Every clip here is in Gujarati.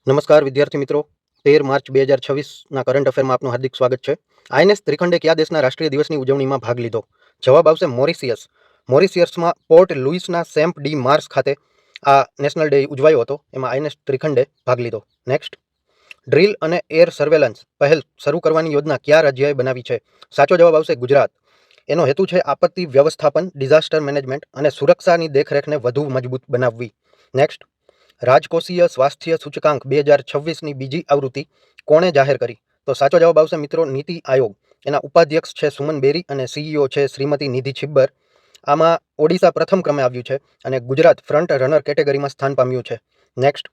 નમસ્કાર વિદ્યાર્થી મિત્રો, 13 માર્ચ 2026ના કરંટ અફેરમાં આપનું હાર્દિક સ્વાગત છે. આઈએનએસ ત્રિખંડે કયા દેશના રાષ્ટ્રીય દિવસની ઉજવણીમાં ભાગ લીધો? જવાબ આવશે મોરિશિયસ. મોરિશિયસમાં પોર્ટ લુઈસના સેમ્પ ડી માર્સ ખાતે આ નેશનલ ડે ઉજવાયો હતો. એમાં આઈએનએસ ત્રિખંડે ભાગ લીધો. નેક્સ્ટ, ડ્રીલ અને એર સર્વેલન્સ પહેલ શરૂ કરવાની યોજના કયા રાજ્યએ બનાવી છે? સાચો જવાબ આવશે ગુજરાત. એનો હેતુ છે આપત્તિ વ્યવસ્થાપન, ડિઝાસ્ટર મેનેજમેન્ટ અને સુરક્ષાની દેખરેખને વધુ મજબૂત બનાવવી. નેક્સ્ટ, રાજકોષીય સ્વાસ્થ્ય સૂચકાંક 2026ની બીજી આવૃત્તિ કોણે જાહેર કરી? તો સાચો જવાબ આવશે મિત્રો નીતિ આયોગ. એના ઉપાધ્યક્ષ છે સુમન બેરી અને સીઈઓ છે શ્રીમતી નિધિ છિબ્બર. આમાં ઓડિશા પ્રથમ ક્રમે આવ્યું છે અને ગુજરાત ફ્રન્ટ રનર કેટેગરીમાં સ્થાન પામ્યું છે. નેક્સ્ટ,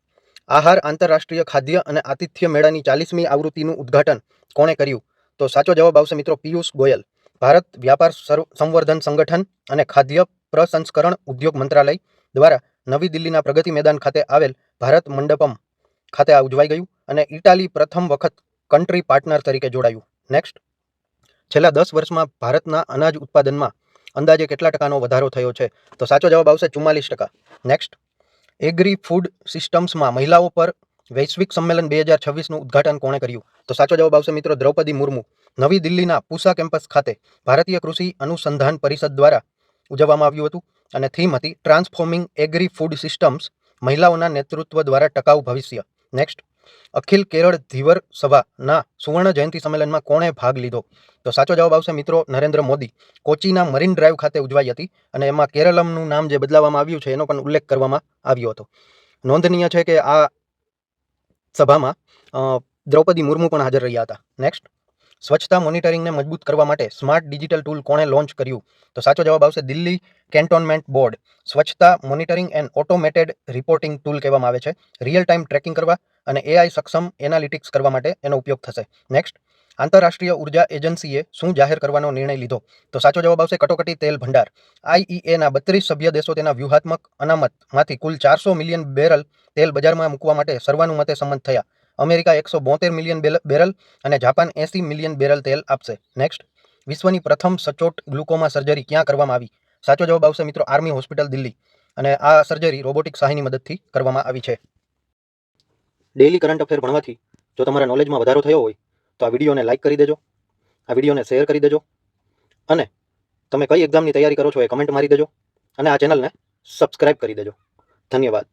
આહાર આંતરરાષ્ટ્રીય ખાદ્ય અને આતિથ્ય મેળાની 40મી આવૃત્તિનું ઉદ્ઘાટન કોણે કર્યું? તો સાચો જવાબ આવશે મિત્રો પિયુષ ગોયલ. ભારત વ્યાપાર સંવર્ધન સંગઠન અને ખાદ્ય પ્રસંસ્કરણ ઉદ્યોગ મંત્રાલય દ્વારા નવી દિલ્હીના પ્રગતિ મેદાન ખાતે આવેલ ભારત મંડપમ ખાતે આ ઉજવાઈ ગયું અને ઇટાલી પ્રથમ વખત કન્ટ્રી પાર્ટનર તરીકે જોડાયું. નેક્સ્ટ, છેલ્લા 10 વર્ષમાં ભારતના અનાજ ઉત્પાદનમાં અંદાજે કેટલા ટકાનો વધારો થયો છે? તો સાચો જવાબ આવશે 44%. નેક્સ્ટ, એગ્રી ફૂડ સિસ્ટમ્સમાં મહિલાઓ પર વૈશ્વિક સંમેલન 2026નું ઉદ્ઘાટન કોણે કર્યું? તો સાચો જવાબ આવશે મિત્રો દ્રૌપદી મુર્મુ. નવી દિલ્હીના પૂસા કેમ્પસ ખાતે ભારતીય કૃષિ અનુસંધાન પરિષદ દ્વારા ઉજવવામાં આવ્યું હતું અને થીમ હતી ટ્રાન્સફોર્મિંગ એગ્રી ફૂડ સિસ્ટમ્સ, મહિલાઓના નેતૃત્વ દ્વારા ટકાઉ ભવિષ્ય. નેક્સ્ટ, અખિલ કેરળ ધીવર સભાના સુવર્ણ જયંતિ સંમેલનમાં કોણે ભાગ લીધો? તો સાચો જવાબ આવશે મિત્રો નરેન્દ્ર મોદી. કોચીના મરીન ડ્રાઈવ ખાતે ઉજવાઈ હતી અને એમાં કેરળમનું નામ જે બદલાવવામાં આવ્યું છે એનો પણ ઉલ્લેખ કરવામાં આવ્યો હતો. નોંધનીય છે કે આ સભામાં દ્રૌપદી મુર્મુ પણ હાજર રહ્યા હતા. નેક્સ્ટ, સ્વચ્છતા મોનિટરિંગને મજબૂત કરવા માટે સ્માર્ટ ડિજિટલ ટૂલ કોણે લોન્ચ કર્યું? તો સાચો જવાબ આવશે દિલ્હી કેન્ટોનમેન્ટ બોર્ડ. સ્વચ્છતા monitoring and automated reporting tool કહેવામાં આવે છે. રિયલ ટાઈમ ટ્રેકિંગ કરવા અને એઆઈ સક્ષમ એનાલિટિક્સ કરવા માટે એનો ઉપયોગ થશે. નેક્સ્ટ, આંતરરાષ્ટ્રીય ઉર્જા એજન્સીએ શું જાહેર કરવાનો નિર્ણય લીધો? તો સાચો જવાબ આવશે કટોકટી તેલ ભંડાર. આઈઈએના 32 સભ્ય દેશો તેના વ્યૂહાત્મક અનામતમાંથી કુલ 400 મિલિયન બેરલ તેલ બજારમાં મૂકવા માટે સર્વાનુમતે સંમત થયા. અમેરિકા 172 મિલિયન બેરલ અને જાપાન 80 મિલિયન બેરલ તેલ આપશે. નેક્સ્ટ, વિશ્વની પ્રથમ સચોટ ગ્લુકોમા સર્જરી ક્યાં કરવામાં આવી? સાચો જવાબ આવશે મિત્રો આર્મી હોસ્પિટલ દિલ્હી. અને આ સર્જરી રોબોટિક સહાયની મદદથી કરવામાં આવી છે. ડેઇલી કરંટ અફેર ભણવાથી જો તમારા નોલેજમાં વધારો થયો હોય તો આ વિડીયોને લાઇક કરી દેજો, આ વિડીયોને શેર કરી દેજો અને તમે કઈ એક્ઝામની તૈયારી કરો છો એ કમેન્ટ મારી દેજો અને આ ચેનલને સબસ્ક્રાઇબ કરી દેજો. ધન્યવાદ.